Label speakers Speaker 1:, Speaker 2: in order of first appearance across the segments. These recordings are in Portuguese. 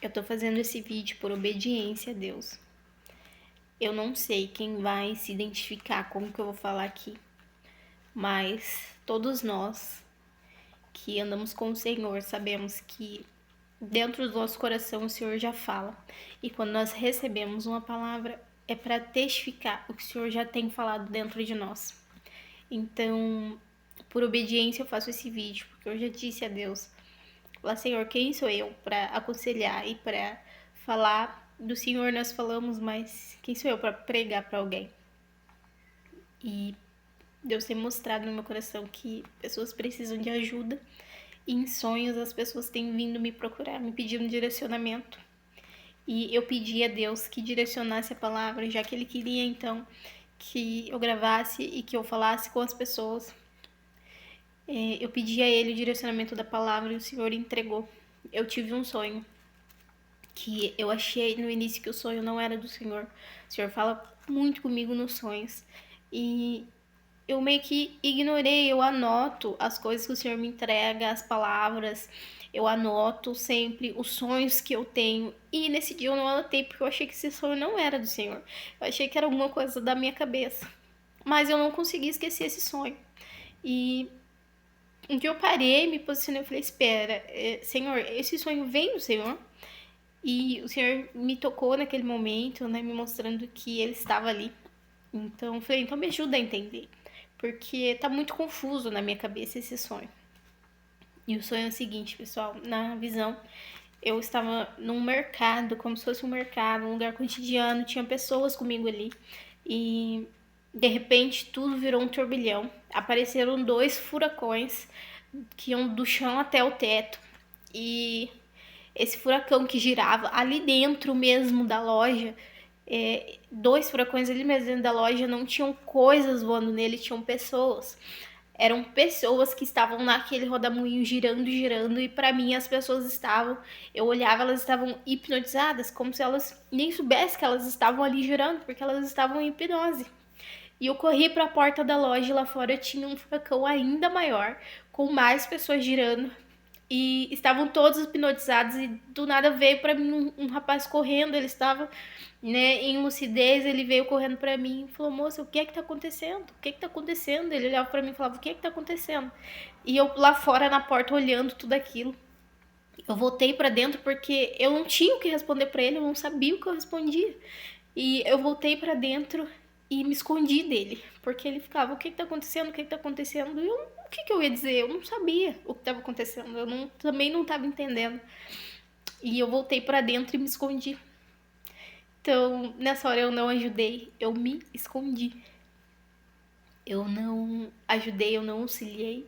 Speaker 1: Eu tô fazendo esse vídeo por obediência a Deus. Eu não sei quem vai se identificar com o que eu vou falar aqui, mas todos nós que andamos com o Senhor sabemos que dentro do nosso coração o Senhor já fala. E quando nós recebemos uma palavra, é para testificar o que o Senhor já tem falado dentro de nós. Então, por obediência eu faço esse vídeo, porque eu já disse a Deus: falar, Senhor, quem sou eu para aconselhar e para falar do Senhor nós falamos, mas quem sou eu para pregar para alguém? E Deus tem mostrado no meu coração que pessoas precisam de ajuda e em sonhos as pessoas têm vindo me procurar, me pedindo direcionamento. E eu pedi a Deus que direcionasse a palavra, já que Ele queria então que eu gravasse e que eu falasse com as pessoas. Eu pedi a Ele o direcionamento da palavra e o Senhor entregou. Eu tive um sonho que eu achei no início que o sonho não era do Senhor. O Senhor fala muito comigo nos sonhos. E eu meio que ignorei, eu anoto as coisas que o Senhor me entrega, as palavras, eu anoto sempre os sonhos que eu tenho. E nesse dia eu não anotei porque eu achei que esse sonho não era do Senhor. Eu achei que era alguma coisa da minha cabeça. Mas eu não consegui esquecer esse sonho. E um dia eu parei, me posicionei e falei: espera, Senhor, esse sonho vem do Senhor? E o Senhor me tocou naquele momento, né, me mostrando que Ele estava ali. Então eu falei: então me ajuda a entender, porque tá muito confuso na minha cabeça esse sonho. E o sonho é o seguinte, pessoal, na visão, eu estava num mercado, como se fosse um mercado, um lugar cotidiano, tinha pessoas comigo ali. E de repente tudo virou um turbilhão. Apareceram dois furacões que iam do chão até o teto. E esse furacão que girava ali dentro mesmo da loja, dois furacões ali mesmo dentro da loja, não tinham coisas voando nele, tinham pessoas. Eram pessoas que estavam naquele rodamuinho girando, girando, e para mim as pessoas estavam, eu olhava, elas estavam hipnotizadas, como se elas nem soubessem que elas estavam ali girando, porque elas estavam em hipnose. E eu corri para a porta da loja e lá fora tinha um furacão ainda maior, com mais pessoas girando. E estavam todos hipnotizados e do nada veio para mim um rapaz correndo, ele estava, né, em lucidez, ele veio correndo para mim e falou: moça, o que é que tá acontecendo? O que é que tá acontecendo? Ele olhava para mim e falava: o que é que tá acontecendo? E eu lá fora na porta olhando tudo aquilo. Eu voltei para dentro porque eu não tinha o que responder para ele, eu não sabia o que eu respondia. E eu voltei para dentro e me escondi dele, porque ele ficava: o que tá acontecendo? O que tá acontecendo? E eu, o que eu ia dizer? Eu não sabia o que estava acontecendo, eu não, também não estava entendendo. E eu voltei para dentro e me escondi. Então, nessa hora eu não ajudei, eu me escondi. Eu não ajudei, eu não auxiliei.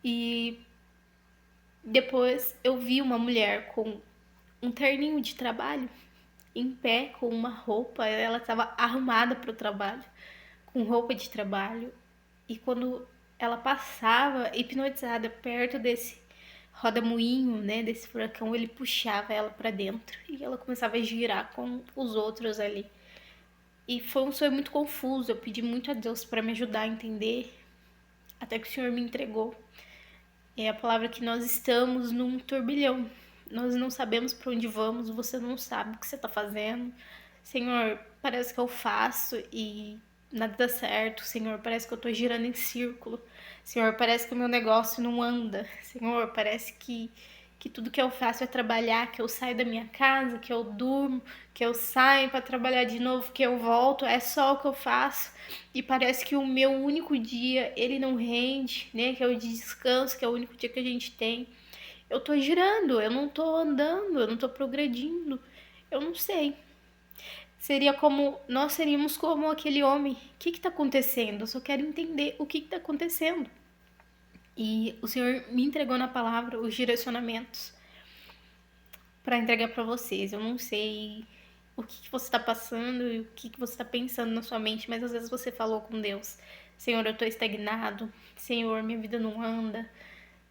Speaker 1: E depois eu vi uma mulher com um terninho de trabalho, em pé, com uma roupa, ela estava arrumada para o trabalho, com roupa de trabalho. E quando ela passava hipnotizada perto desse roda-moinho, né, desse furacão, ele puxava ela para dentro e ela começava a girar com os outros ali. E foi um sonho muito confuso, eu pedi muito a Deus para me ajudar a entender, até que o Senhor me entregou. É a palavra que nós estamos num turbilhão. Nós não sabemos para onde vamos, você não sabe o que você está fazendo. Senhor, parece que eu faço e nada dá certo. Senhor, parece que eu tô girando em círculo. Senhor, parece que o meu negócio não anda. Senhor, parece que tudo que eu faço é trabalhar, que eu saio da minha casa, que eu durmo, que eu saio para trabalhar de novo, que eu volto, é só o que eu faço. E parece que o meu único dia, ele não rende, né? Que é o de descanso, que é o único dia que a gente tem. Eu tô girando, eu não tô andando, eu não tô progredindo. Eu não sei. Seria como, nós seríamos como aquele homem. O que está acontecendo? Eu só quero entender o que está acontecendo. E o Senhor me entregou na palavra os direcionamentos para entregar para vocês. Eu não sei o que você está passando e o que você está pensando na sua mente, mas às vezes você falou com Deus: Senhor, eu estou estagnado. Senhor, minha vida não anda.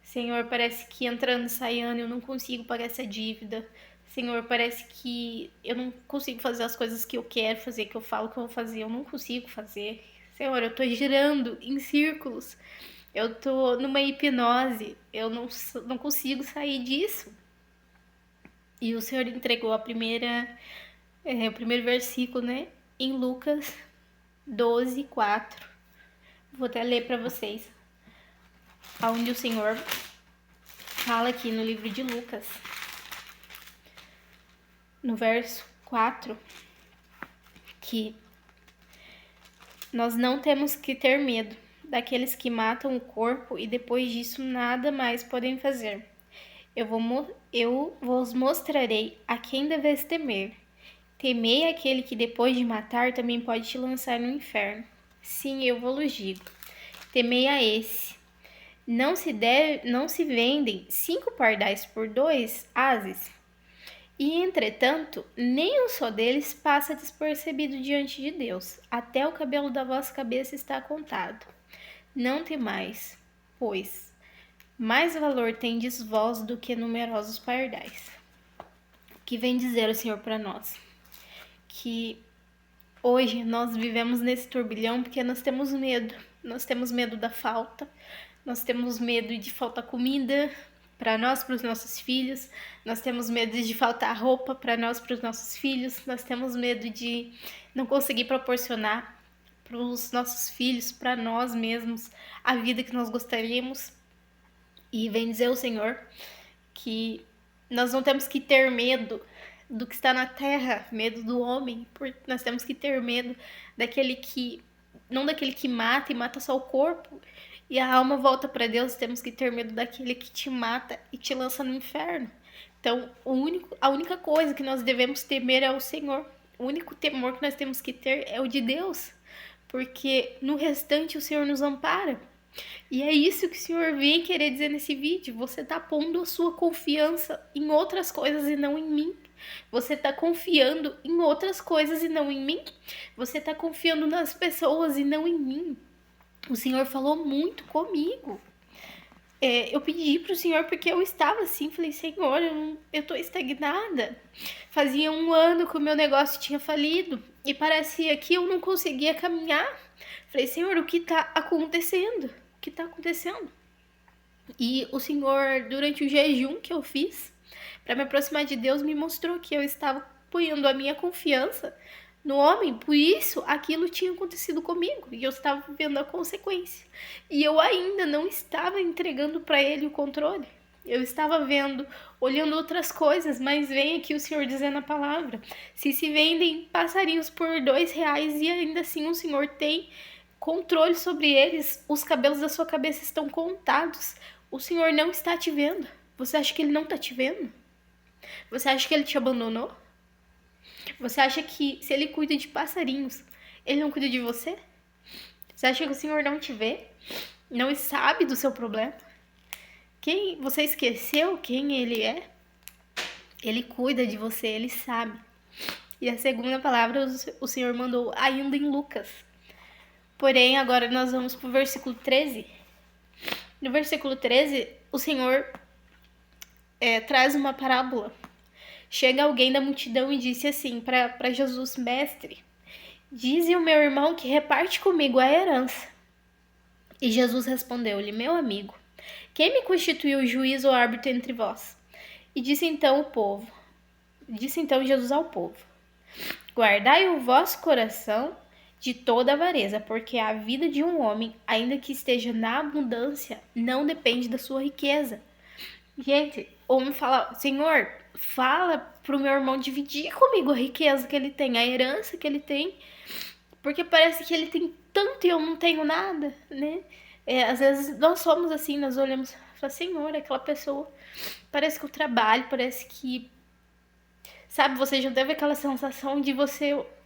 Speaker 1: Senhor, parece que entrando e saindo eu não consigo pagar essa dívida. Senhor, parece que eu não consigo fazer as coisas que eu quero fazer, que eu falo que eu vou fazer, eu não consigo fazer. Senhor, eu tô girando em círculos. Eu tô numa hipnose. Eu não consigo sair disso. E o Senhor entregou o primeiro versículo, né? Em Lucas 12:4. Vou até ler para vocês. Onde o Senhor fala aqui no livro de Lucas, no verso 4, que nós não temos que ter medo daqueles que matam o corpo e depois disso nada mais podem fazer. Eu vos mostrarei a quem deveis temer. Temei aquele que depois de matar também pode te lançar no inferno. Sim, eu vos digo. Temei a esse. Não se vendem 5 pardais por 2 ases? E, entretanto, nem um só deles passa despercebido diante de Deus. Até o cabelo da vossa cabeça está contado. Não temais, pois mais valor tendes vós do que numerosos pardais. Que vem dizer o Senhor para nós? Que hoje nós vivemos nesse turbilhão porque nós temos medo. Nós temos medo da falta, nós temos medo de faltar comida para nós, para os nossos filhos, nós temos medo de faltar roupa para nós, para os nossos filhos, nós temos medo de não conseguir proporcionar para os nossos filhos, para nós mesmos, a vida que nós gostaríamos. E vem dizer o Senhor que nós não temos que ter medo do que está na terra, medo do homem, porque nós temos que ter medo não daquele que mata e mata só o corpo e a alma volta para Deus. Temos que ter medo daquele que te mata e te lança no inferno. Então, a única coisa que nós devemos temer é o Senhor. O único temor que nós temos que ter é o de Deus, porque no restante o Senhor nos ampara. E é isso que o Senhor vem querer dizer nesse vídeo. Você está pondo a sua confiança em outras coisas e não em mim. Você está confiando em outras coisas e não em mim. Você está confiando nas pessoas e não em mim. O Senhor falou muito comigo. Eu pedi para o Senhor porque eu estava assim. Falei, Senhor, eu tô estagnada. Fazia 1 ano que o meu negócio tinha falido e parecia que eu não conseguia caminhar. Falei, Senhor, o que está acontecendo? O que está acontecendo? E o Senhor, durante o jejum que eu fiz, para me aproximar de Deus, me mostrou que eu estava ponhando a minha confiança no homem, por isso aquilo tinha acontecido comigo e eu estava vendo a consequência. E eu ainda não estava entregando para ele o controle. Eu estava vendo, olhando outras coisas, mas vem aqui o Senhor dizendo na palavra: se vendem passarinhos por 2 reais e ainda assim o Senhor tem controle sobre eles, os cabelos da sua cabeça estão contados. O Senhor não está te vendo. Você acha que ele não está te vendo? Você acha que ele te abandonou? Você acha que se ele cuida de passarinhos, ele não cuida de você? Você acha que o Senhor não te vê? Não sabe do seu problema? Você esqueceu quem ele é? Ele cuida de você, ele sabe. E a segunda palavra o Senhor mandou ainda em Lucas. Porém, agora nós vamos para o versículo 13. No versículo 13, o Senhor traz uma parábola. Chega alguém da multidão e disse assim para Jesus: Mestre, dize o meu irmão que reparte comigo a herança. E Jesus respondeu-lhe: Meu amigo, quem me constituiu juiz ou árbitro entre vós? E disse então Jesus ao povo: Guardai o vosso coração de toda avareza, porque a vida de um homem, ainda que esteja na abundância, não depende da sua riqueza. Gente, o homem fala: Senhor, fala pro meu irmão dividir comigo a riqueza que ele tem, a herança que ele tem, porque parece que ele tem tanto e eu não tenho nada, né? Às vezes nós somos assim, nós olhamos e falamos: Senhor, aquela pessoa, parece que eu trabalho, parece que... Sabe, você já teve aquela sensação de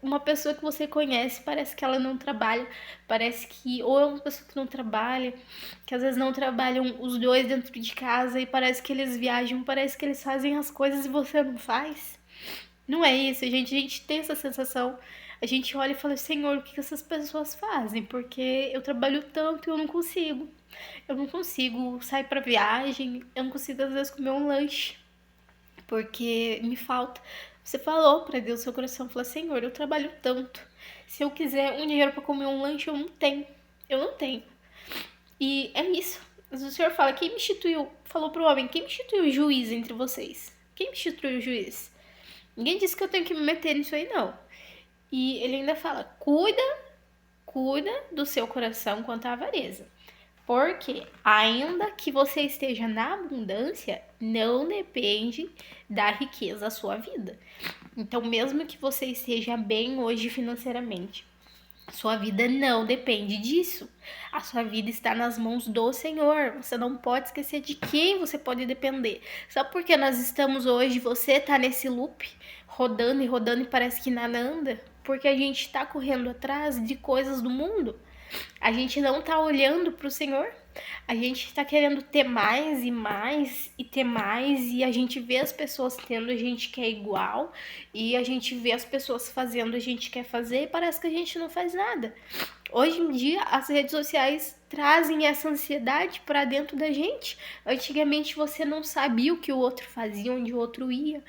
Speaker 1: uma pessoa que você conhece, parece que ela não trabalha, parece que, ou é uma pessoa que não trabalha, que às vezes não trabalham os dois dentro de casa e parece que eles viajam, parece que eles fazem as coisas e você não faz. Não é isso, gente, a gente tem essa sensação, a gente olha e fala: Senhor, o que essas pessoas fazem? Porque eu trabalho tanto e eu não consigo sair pra viagem, eu não consigo às vezes comer um lanche, porque me falta. Você falou para Deus, seu coração, falou: Senhor, eu trabalho tanto, se eu quiser um dinheiro para comer um lanche, eu não tenho. E é isso. Mas o Senhor fala: falou pro homem: quem me instituiu juiz entre vocês? Quem institui o juiz? Ninguém disse que eu tenho que me meter nisso aí, não. E ele ainda fala, cuida do seu coração quanto à avareza. Porque ainda que você esteja na abundância, não depende da riqueza da sua vida. Então, mesmo que você esteja bem hoje financeiramente, sua vida não depende disso. A sua vida está nas mãos do Senhor. Você não pode esquecer de quem você pode depender. Só porque nós estamos hoje, você está nesse loop, rodando e parece que nada anda. Porque a gente está correndo atrás de coisas do mundo. A gente não está olhando para o Senhor. A gente está querendo ter mais e mais e ter mais, e a gente vê as pessoas tendo, a gente quer igual, e a gente vê as pessoas fazendo, a gente quer fazer, e parece que a gente não faz nada. Hoje em dia, as redes sociais trazem essa ansiedade para dentro da gente. Antigamente você não sabia o que o outro fazia, onde o outro ia.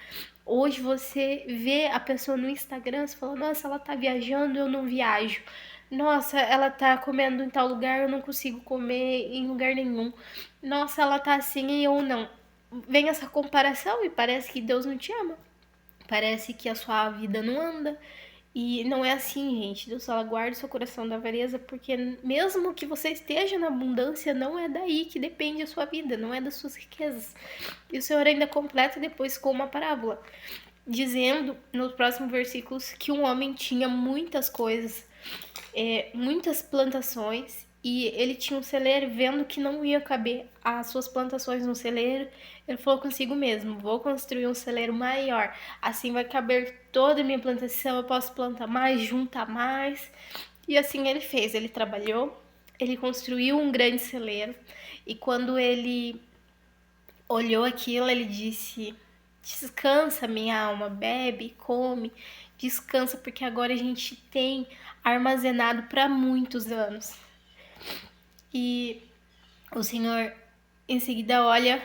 Speaker 1: Hoje você vê a pessoa no Instagram, você fala, nossa, ela tá viajando, eu não viajo. Nossa, ela tá comendo em tal lugar, eu não consigo comer em lugar nenhum. Nossa, ela tá assim e eu não. Vem essa comparação e parece que Deus não te ama. Parece que a sua vida não anda. E não é assim, gente. Deus fala, guarde seu coração da avareza, porque mesmo que você esteja na abundância, não é daí que depende a sua vida, não é das suas riquezas. E o Senhor ainda completa depois com uma parábola, dizendo nos próximos versículos que um homem tinha muitas coisas, muitas plantações, e ele tinha um celeiro, vendo que não ia caber as suas plantações no celeiro, ele falou consigo mesmo, vou construir um celeiro maior, assim vai caber toda a minha plantação, eu posso plantar mais, juntar mais. E assim ele fez, ele trabalhou, ele construiu um grande celeiro, e quando ele olhou aquilo, ele disse, descansa minha alma, bebe, come, descansa, porque agora a gente tem armazenado para muitos anos. E o Senhor em seguida olha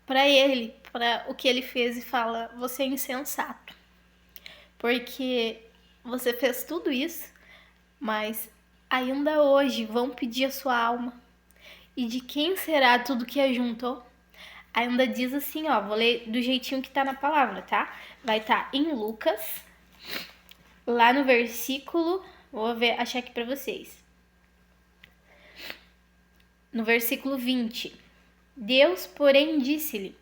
Speaker 1: para ele, para o que ele fez, e fala, você é insensato, porque você fez tudo isso, mas ainda hoje vão pedir a sua alma. E de quem será tudo que ajuntou? Ainda diz assim, ó, vou ler do jeitinho que tá na palavra, tá? Vai estar em Lucas, lá no versículo, achar aqui pra vocês. No versículo 20. Deus, porém, disse-lhe,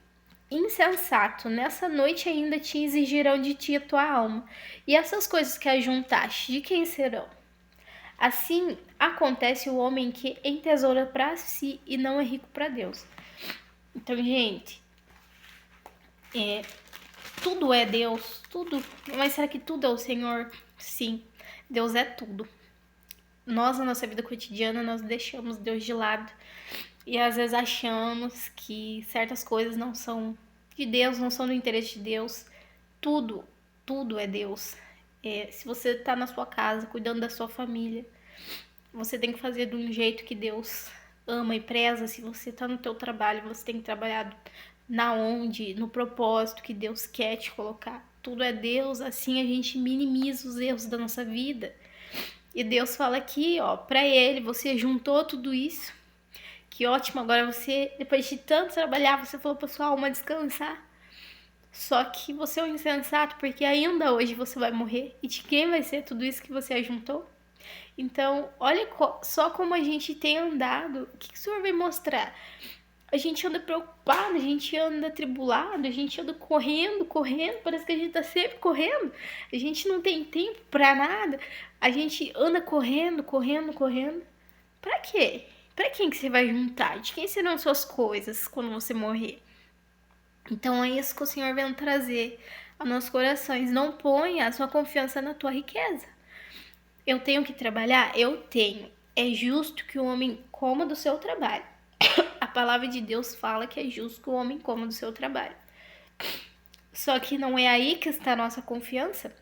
Speaker 1: insensato, nessa noite ainda te exigirão de ti a tua alma. E essas coisas que ajuntaste, de quem serão? Assim acontece o homem que entesoura para si e não é rico para Deus. Então, gente, tudo é Deus, tudo. Mas será que tudo é o Senhor? Sim, Deus é tudo. Nós, na nossa vida cotidiana, nós deixamos Deus de lado. E às vezes achamos que certas coisas não são de Deus, não são do interesse de Deus. Tudo é Deus. Se você tá na sua casa, cuidando da sua família, você tem que fazer de um jeito que Deus ama e preza. Se você tá no teu trabalho, você tem que trabalhar no propósito que Deus quer te colocar. Tudo é Deus, assim a gente minimiza os erros da nossa vida. E Deus fala aqui, ó, pra ele, você juntou tudo isso, que ótimo, agora você, depois de tanto trabalhar, você falou pra sua alma descansar. Só que você é um insensato, porque ainda hoje você vai morrer. E de quem vai ser tudo isso que você ajuntou? Então, olha só como a gente tem andado. O que o Senhor vai mostrar? A gente anda preocupado, a gente anda atribulado, a gente anda correndo, parece que a gente tá sempre correndo. A gente não tem tempo pra nada. A gente anda correndo. Pra quê? Pra quem que você vai juntar? De quem serão suas coisas quando você morrer? Então é isso que o Senhor vem trazer aos nossos corações. Não ponha a sua confiança na tua riqueza. Eu tenho que trabalhar? Eu tenho. É justo que o homem coma do seu trabalho. A palavra de Deus fala que é justo que o homem coma do seu trabalho. Só que não é aí que está a nossa confiança.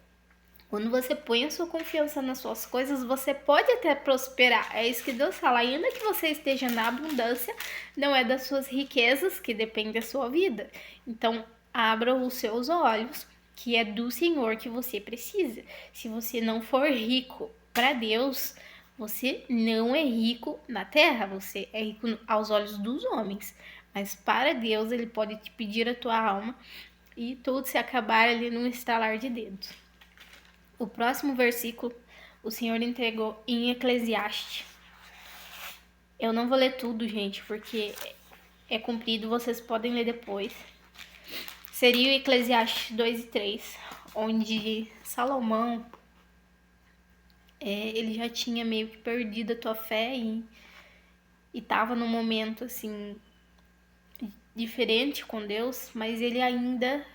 Speaker 1: Quando você põe a sua confiança nas suas coisas, você pode até prosperar. É isso que Deus fala. Ainda que você esteja na abundância, não é das suas riquezas que depende da sua vida. Então, abra os seus olhos, que é do Senhor que você precisa. Se você não for rico para Deus, você não é rico na terra. Você é rico aos olhos dos homens. Mas para Deus, Ele pode te pedir a tua alma. e tudo se acabar ali num estalar de dedos. O próximo versículo o Senhor entregou em Eclesiastes. Eu não vou ler tudo, gente, porque é comprido, vocês podem ler depois. Seria o Eclesiastes 2 e 3, onde Salomão, ele já tinha meio que perdido a tua fé e tava num momento, assim, diferente com Deus, mas ele ainda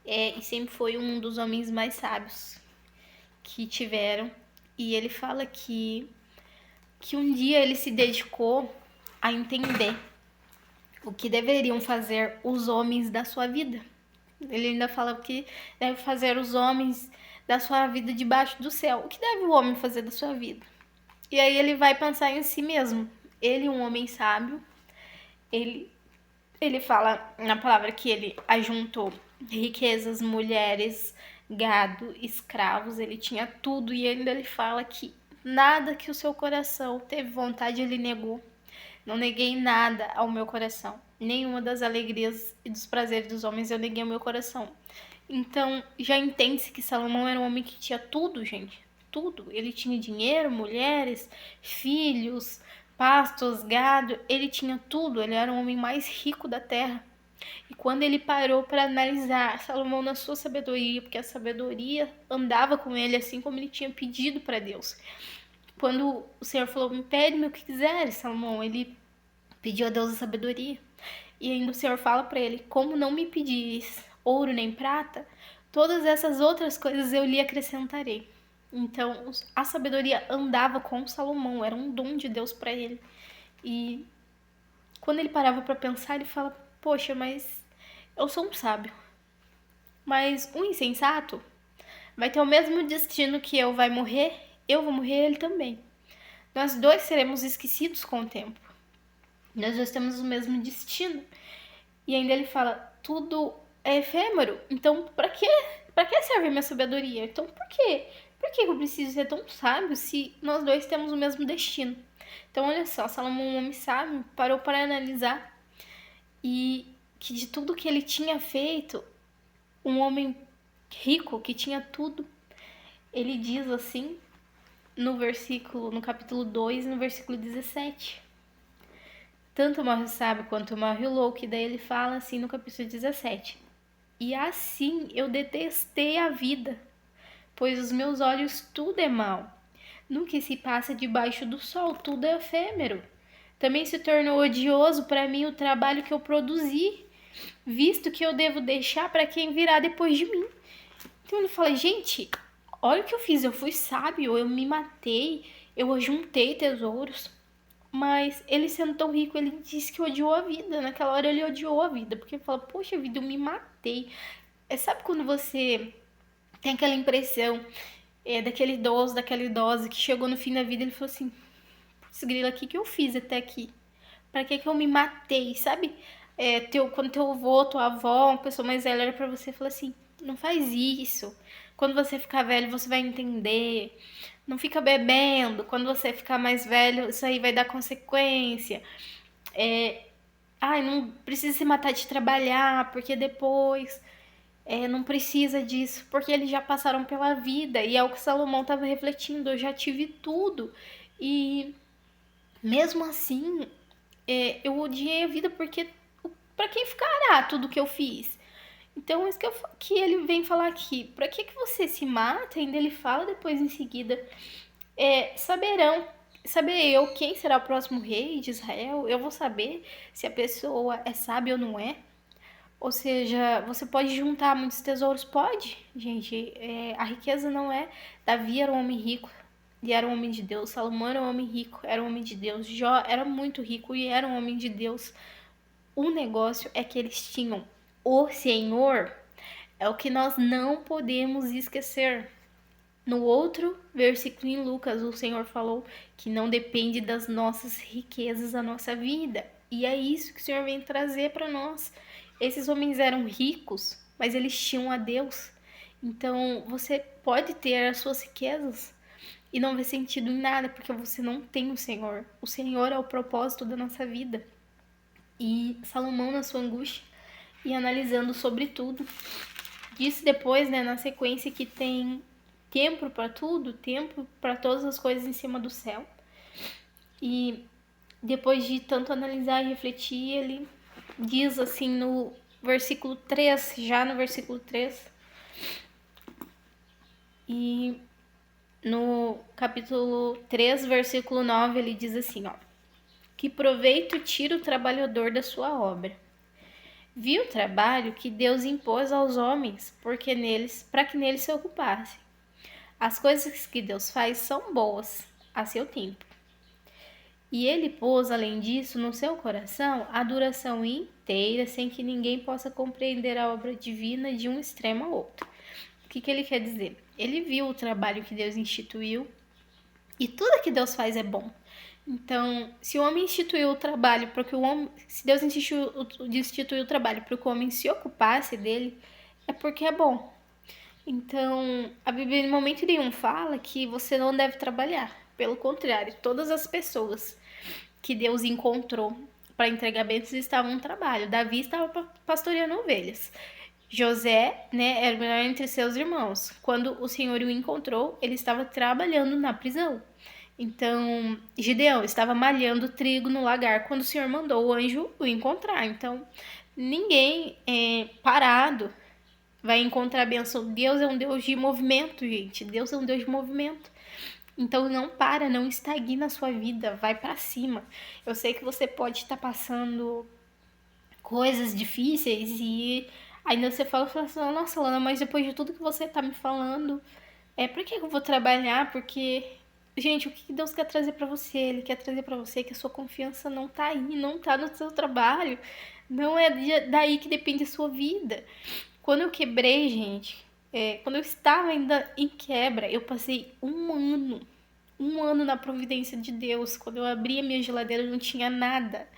Speaker 1: é e sempre foi um dos homens mais sábios que tiveram. E ele fala que um dia ele se dedicou a entender o que deveriam fazer os homens da sua vida. Ele ainda fala o que deve fazer os homens da sua vida debaixo do céu. O que deve o homem fazer da sua vida? E aí ele vai pensar em si mesmo. Ele, um homem sábio, ele fala na palavra que ele ajuntou riquezas, mulheres, gado, escravos, ele tinha tudo e ainda ele fala que nada que o seu coração teve vontade ele negou. Não neguei nada ao meu coração. Nenhuma das alegrias e dos prazeres dos homens eu neguei ao meu coração. Então, já entende-se que Salomão era um homem que tinha tudo, gente. Tudo. Ele tinha dinheiro, mulheres, filhos, pastos, gado. Ele tinha tudo. Ele era o homem mais rico da terra. E quando ele parou para analisar Salomão na sua sabedoria, porque a sabedoria andava com ele assim como ele tinha pedido para Deus. Quando o Senhor falou, me pede-me o que quiseres, Salomão, ele pediu a Deus a sabedoria. E ainda o Senhor fala para ele, como não me pedires ouro nem prata, todas essas outras coisas eu lhe acrescentarei. Então, a sabedoria andava com Salomão, era um dom de Deus para ele. E quando ele parava para pensar, ele fala, poxa, mas eu sou um sábio. Mas um insensato vai ter o mesmo destino que eu, vai morrer, eu vou morrer, ele também. Nós dois seremos esquecidos com o tempo. Nós dois temos o mesmo destino. E ainda ele fala, tudo é efêmero, então pra que serve a minha sabedoria? Então por quê? Por que eu preciso ser tão sábio se nós dois temos o mesmo destino? Então olha só, Salomão, um homem sábio, parou para analisar e que de tudo que ele tinha feito, um homem rico que tinha tudo, ele diz assim no capítulo 2, no versículo 17. Tanto morre o sábio quanto morre o louco, e daí ele fala assim no capítulo 17. E assim eu detestei a vida, pois os meus olhos tudo é mal. No que se passa debaixo do sol, tudo é efêmero. Também se tornou odioso para mim o trabalho que eu produzi, visto que eu devo deixar para quem virá depois de mim. Então ele fala, gente, olha o que eu fiz, eu fui sábio, eu me matei, eu juntei tesouros. Mas ele sendo tão rico, ele disse que odiou a vida. Naquela hora ele odiou a vida, porque ele fala, poxa vida, eu me matei. Sabe quando você tem aquela impressão daquele idoso, daquela idosa que chegou no fim da vida e ele falou assim, putz, grila, o que eu fiz até aqui? Pra que eu me matei, sabe? Quando teu avô, tua avó, uma pessoa mais velha era pra você falar assim, não faz isso. Quando você ficar velho, você vai entender. Não fica bebendo. Quando você ficar mais velho, isso aí vai dar consequência. Não precisa se matar de trabalhar, porque depois não precisa disso, porque eles já passaram pela vida. E é o que Salomão estava refletindo. Eu já tive tudo. E mesmo assim, eu odiei a vida, porque para quem ficará tudo que eu fiz? Então, isso que ele vem falar aqui. Para que você se mata? Ainda ele fala depois em seguida. Saberei eu quem será o próximo rei de Israel. Eu vou saber se a pessoa é sábia ou não é. Ou seja, você pode juntar muitos tesouros? Pode, gente. A riqueza não é. Davi era um homem rico e era um homem de Deus. Salomão era um homem rico, era um homem de Deus. Jó era muito rico e era um homem de Deus. O negócio é que eles tinham o Senhor. É o que nós não podemos esquecer. No outro versículo em Lucas, o Senhor falou que não depende das nossas riquezas a nossa vida. E é isso que o Senhor vem trazer para nós. Esses homens eram ricos, mas eles tinham a Deus. Então, você pode ter as suas riquezas e não ver sentido em nada, porque você não tem o Senhor. O Senhor é o propósito da nossa vida. E Salomão, na sua angústia, e analisando sobre tudo. Disse depois, né, na sequência, que tem tempo para tudo, tempo para todas as coisas em cima do céu. E depois de tanto analisar e refletir, ele diz assim no versículo 3, já no versículo 3, e no capítulo 3, versículo 9, ele diz assim, ó: que proveito tira o trabalhador da sua obra. Viu o trabalho que Deus impôs aos homens, porque neles, para que neles se ocupassem. As coisas que Deus faz são boas, a seu tempo. E ele pôs, além disso, no seu coração a duração inteira, sem que ninguém possa compreender a obra divina de um extremo ao outro. O que ele quer dizer? Ele viu o trabalho que Deus instituiu, e tudo que Deus faz é bom. Então, se o homem instituiu o trabalho para que o homem, se Deus instituiu o trabalho para que o homem se ocupasse dele, é porque é bom. Então, a Bíblia em momento nenhum fala que você não deve trabalhar. Pelo contrário, todas as pessoas que Deus encontrou para entregar bênçãos estavam no trabalho. Davi estava pastoreando ovelhas. José, né, era o melhor entre seus irmãos. Quando o Senhor o encontrou, ele estava trabalhando na prisão. Então, Gideão estava malhando trigo no lagar quando o Senhor mandou o anjo o encontrar. Então, ninguém parado vai encontrar a bênção. Deus é um Deus de movimento, gente. Deus é um Deus de movimento. Então, não para, não estagna a sua vida, vai para cima. Eu sei que você pode estar passando coisas difíceis e ainda você fala assim, nossa, Lana, mas depois de tudo que você tá me falando, por que eu vou trabalhar? Porque, gente, o que Deus quer trazer para você? Ele quer trazer para você que a sua confiança não tá aí, não tá no seu trabalho. Não é daí que depende a sua vida. Quando eu quebrei, gente, quando eu estava ainda em quebra, eu passei um ano na providência de Deus. Quando eu abri a minha geladeira, não tinha nada.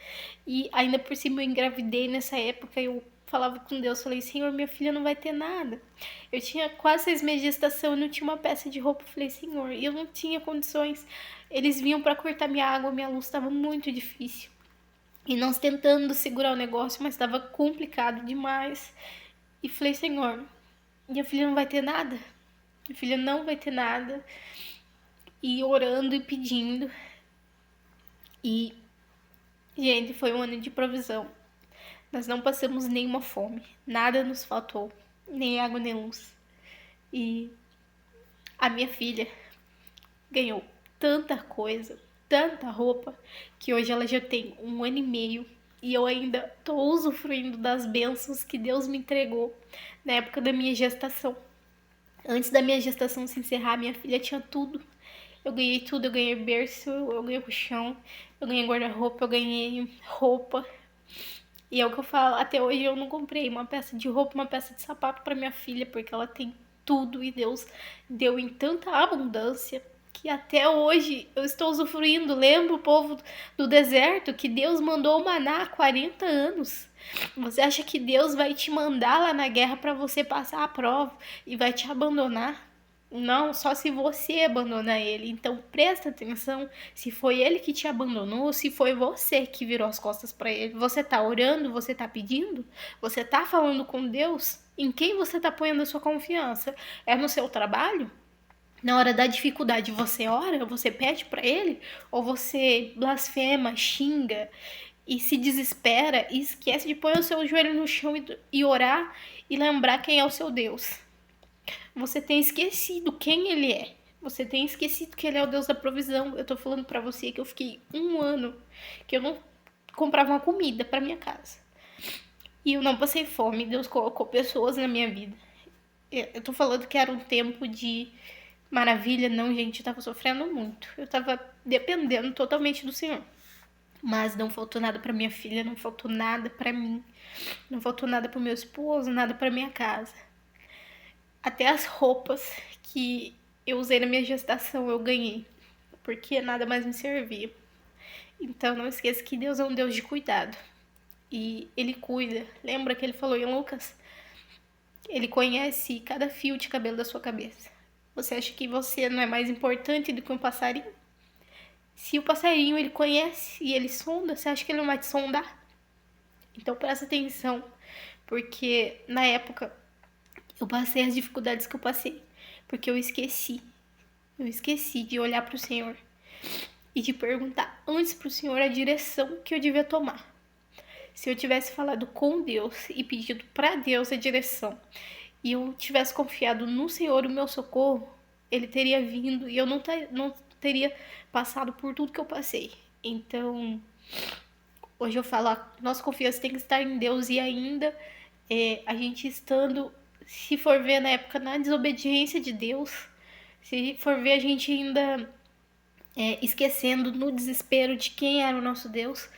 Speaker 1: E ainda por cima eu engravidei nessa época, eu falava com Deus, falei, Senhor, minha filha não vai ter nada. Eu tinha quase 6 meses de gestação, eu não tinha uma peça de roupa, eu falei, Senhor, eu não tinha condições. Eles vinham para cortar minha água, minha luz estava muito difícil. E nós tentando segurar o negócio, mas estava complicado demais. E falei, Senhor, minha filha não vai ter nada. Minha filha não vai ter nada. E orando e pedindo. E, gente, foi um ano de provisão. Nós não passamos nenhuma fome. Nada nos faltou. Nem água, nem luz. E a minha filha ganhou tanta coisa, tanta roupa, que hoje ela já tem 1 ano e meio. E eu ainda tô usufruindo das bênçãos que Deus me entregou na época da minha gestação. Antes da minha gestação se encerrar, minha filha tinha tudo. Eu ganhei tudo, eu ganhei berço, eu ganhei colchão, eu ganhei guarda-roupa, eu ganhei roupa. E é o que eu falo, até hoje eu não comprei uma peça de roupa, uma peça de sapato para minha filha, porque ela tem tudo e Deus deu em tanta abundância que até hoje eu estou usufruindo. Lembra o povo do deserto que Deus mandou o maná há 40 anos. Você acha que Deus vai te mandar lá na guerra para você passar a prova e vai te abandonar? Não, só se você abandonar ele. Então presta atenção se foi ele que te abandonou ou se foi você que virou as costas para ele. Você tá orando, você tá pedindo, você tá falando com Deus? Em quem você tá ponhando a sua confiança? É no seu trabalho? Na hora da dificuldade você ora, você pede para ele? Ou você blasfema, xinga e se desespera e esquece de pôr o seu joelho no chão e orar e lembrar quem é o seu Deus? Você tem esquecido quem ele é. Você tem esquecido que ele é o Deus da provisão. Eu tô falando pra você que eu fiquei 1 ano que eu não comprava uma comida pra minha casa. E eu não passei fome. Deus colocou pessoas na minha vida. Eu tô falando que era um tempo de maravilha. Não, gente, eu tava sofrendo muito. Eu tava dependendo totalmente do Senhor. Mas não faltou nada pra minha filha, não faltou nada pra mim. Não faltou nada pro meu esposo, nada pra minha casa. Até as roupas que eu usei na minha gestação eu ganhei, porque nada mais me servia. Então não esqueça que Deus é um Deus de cuidado. E Ele cuida. Lembra que Ele falou em Lucas? Ele conhece cada fio de cabelo da sua cabeça. Você acha que você não é mais importante do que um passarinho? Se o passarinho Ele conhece e Ele sonda, você acha que Ele não vai te sondar? Então presta atenção. porque na época eu passei as dificuldades que eu passei, porque eu esqueci de olhar para o Senhor e de perguntar antes para o Senhor a direção que eu devia tomar. Se eu tivesse falado com Deus e pedido para Deus a direção, e eu tivesse confiado no Senhor o meu socorro, Ele teria vindo e eu não teria passado por tudo que eu passei. Então, hoje eu falo, a nossa confiança tem que estar em Deus, e ainda a gente estando, se for ver na época, na desobediência de Deus, se for ver a gente ainda esquecendo no desespero de quem era o nosso Deus,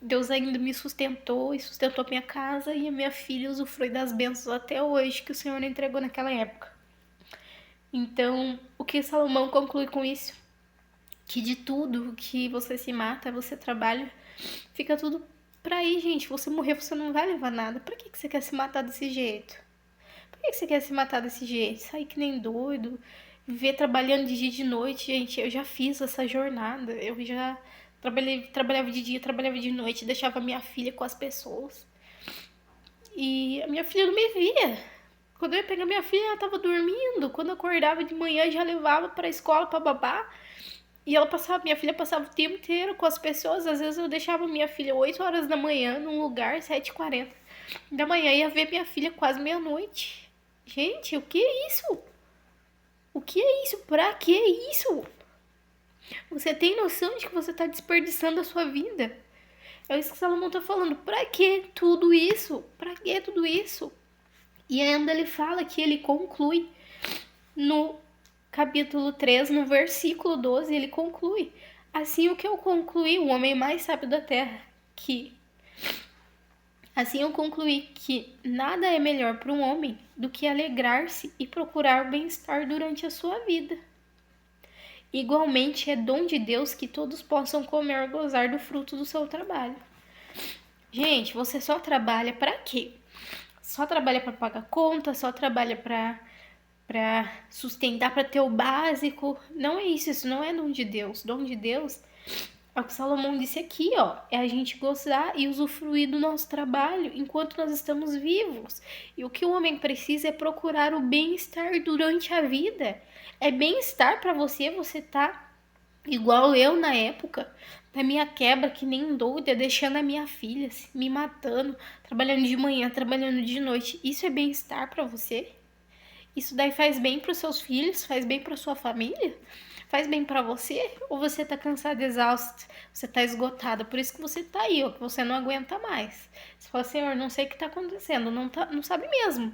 Speaker 1: Deus ainda me sustentou e sustentou minha casa, e a minha filha usufrui das bênçãos até hoje que o Senhor entregou naquela época. Então, o que Salomão conclui com isso? Que de tudo que você se mata, você trabalha, fica tudo pra aí, gente. Você morrer, você não vai levar nada. Pra que você quer se matar desse jeito? Por que você quer se matar desse jeito? Sair que nem doido, viver trabalhando de dia e de noite, gente. Eu já fiz essa jornada. Eu já trabalhava de dia, trabalhava de noite, deixava minha filha com as pessoas. E a minha filha não me via. Quando eu ia pegar minha filha, ela tava dormindo. Quando eu acordava de manhã, já levava pra escola pra babar. E minha filha passava o tempo inteiro com as pessoas. Às vezes eu deixava minha filha 8 horas da manhã num lugar, 7h40 da manhã, ia ver minha filha quase meia-noite. Gente, o que é isso? O que é isso? Pra que é isso? Você tem noção de que você tá desperdiçando a sua vida? É isso que Salomão tá falando. Pra que tudo isso? Pra que tudo isso? E ainda ele fala que ele conclui no capítulo 3, no versículo 12, ele conclui: assim o que eu concluí, o homem mais sábio da terra, assim eu concluí que nada é melhor para um homem do que alegrar-se e procurar bem-estar durante a sua vida. Igualmente é dom de Deus que todos possam comer e gozar do fruto do seu trabalho. Gente, você só trabalha para quê? Só trabalha para pagar conta, só trabalha para sustentar, para ter o básico. Não é isso, isso não é dom de Deus. Dom de Deus é o que Salomão disse aqui, ó. É a gente gozar e usufruir do nosso trabalho enquanto nós estamos vivos. E o que o homem precisa é procurar o bem-estar durante a vida. É bem-estar para você, você tá igual eu na época da minha quebra, que nem doida, deixando a minha filha me matando, trabalhando de manhã, trabalhando de noite. Isso é bem-estar para você? Isso daí faz bem para os seus filhos? Faz bem para sua família? Faz bem para você? Ou você tá cansado, exausto, você tá esgotada, por isso que você tá aí, ó, que você não aguenta mais. Você fala, Senhor, não sei o que tá acontecendo, não sabe mesmo.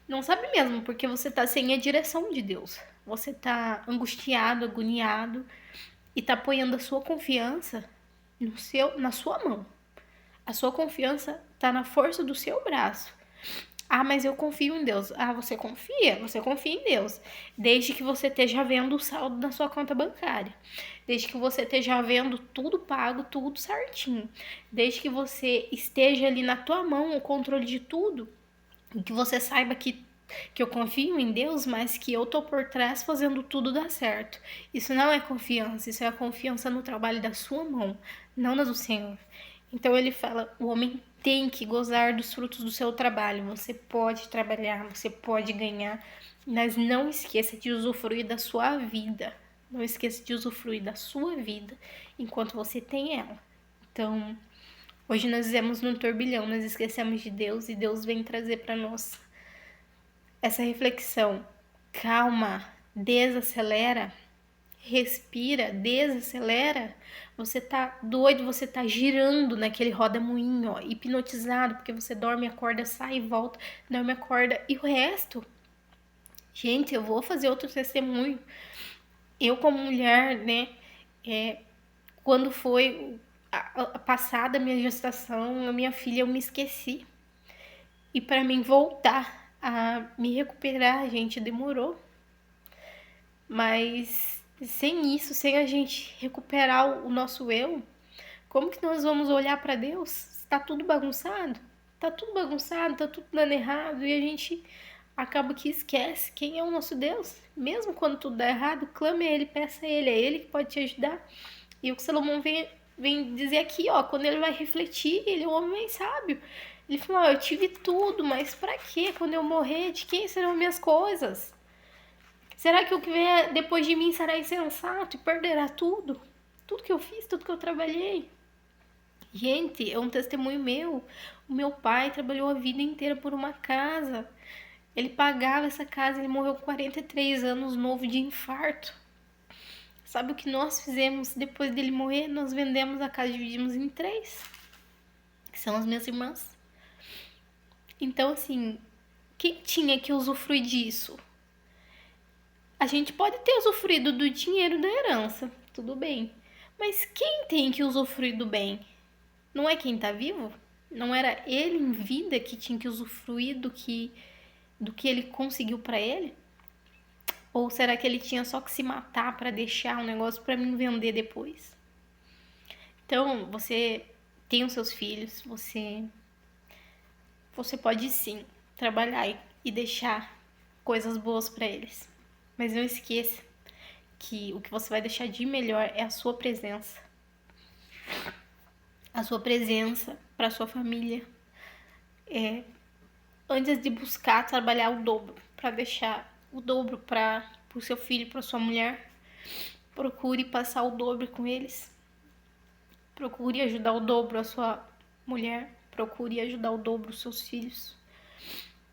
Speaker 1: Não sabe mesmo, porque você tá sem a direção de Deus. Você tá angustiado, agoniado e tá apoiando a sua confiança na sua mão. A sua confiança tá na força do seu braço. Ah, mas eu confio em Deus. Ah, você confia em Deus. Desde que você esteja vendo o saldo na sua conta bancária. Desde que você esteja vendo tudo pago, tudo certinho. Desde que você esteja ali na tua mão o controle de tudo. E que você saiba que eu confio em Deus, mas que eu tô por trás fazendo tudo dar certo. Isso não é confiança, isso é a confiança no trabalho da sua mão, não na do Senhor. Então ele fala, o homem tem que gozar dos frutos do seu trabalho. Você pode trabalhar, você pode ganhar, mas não esqueça de usufruir da sua vida. Não esqueça de usufruir da sua vida enquanto você tem ela. Então, hoje nós vivemos num turbilhão, nós esquecemos de Deus e Deus vem trazer para nós essa reflexão. Calma, desacelera, respira, desacelera. Você tá doido, você tá girando naquele roda-moinho, ó, hipnotizado, porque você dorme, acorda, sai e volta, dorme, acorda. E o resto? Gente, eu vou fazer outro testemunho. Eu, como mulher, né, quando foi a passada a minha gestação, a minha filha, eu me esqueci. E para mim voltar a me recuperar, gente, demorou. Mas sem isso, sem a gente recuperar o nosso eu, como que nós vamos olhar para Deus? Tá tudo bagunçado? Tá tudo bagunçado, tá tudo dando errado, e a gente acaba que esquece quem é o nosso Deus. Mesmo quando tudo dá errado, clame a Ele, peça a Ele, é Ele que pode te ajudar. E o que Salomão vem dizer aqui, ó, quando ele vai refletir, ele é um homem sábio. Ele falou, eu tive tudo, mas pra quê? Quando eu morrer, de quem serão minhas coisas? Será que o que vier depois de mim será insensato e perderá tudo? Tudo que eu fiz, tudo que eu trabalhei. Gente, é um testemunho meu. O meu pai trabalhou a vida inteira por uma casa. Ele pagava essa casa, ele morreu com 43 anos, novo de infarto. Sabe o que nós fizemos depois dele morrer? Nós vendemos a casa e dividimos em 3, que são as minhas irmãs. Então, assim, quem tinha que usufruir disso? A gente pode ter usufruído do dinheiro da herança, tudo bem. Mas quem tem que usufruir do bem? Não é quem tá vivo? Não era ele em vida que tinha que usufruir do que ele conseguiu para ele? Ou será que ele tinha só que se matar para deixar um negócio para mim vender depois? Então, você tem os seus filhos, você pode sim trabalhar e deixar coisas boas para eles. Mas não esqueça que o que você vai deixar de melhor é a sua presença. A sua presença para sua família. Antes de buscar trabalhar o dobro, para deixar o dobro para o seu filho, para sua mulher, procure passar o dobro com eles. Procure ajudar o dobro a sua mulher. Procure ajudar o dobro os seus filhos.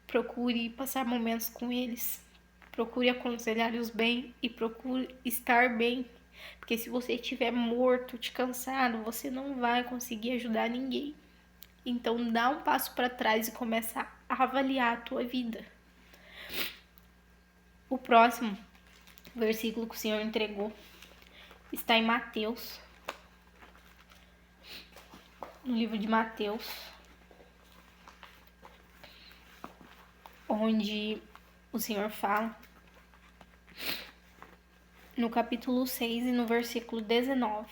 Speaker 1: Procure passar momentos com eles. Procure aconselhar-os bem e procure estar bem. Porque se você estiver morto, de cansado, você não vai conseguir ajudar ninguém. Então dá um passo para trás e começa a avaliar a tua vida. O próximo versículo que o Senhor entregou está em Mateus. No livro de Mateus, onde o Senhor fala no capítulo 6 e no versículo 19.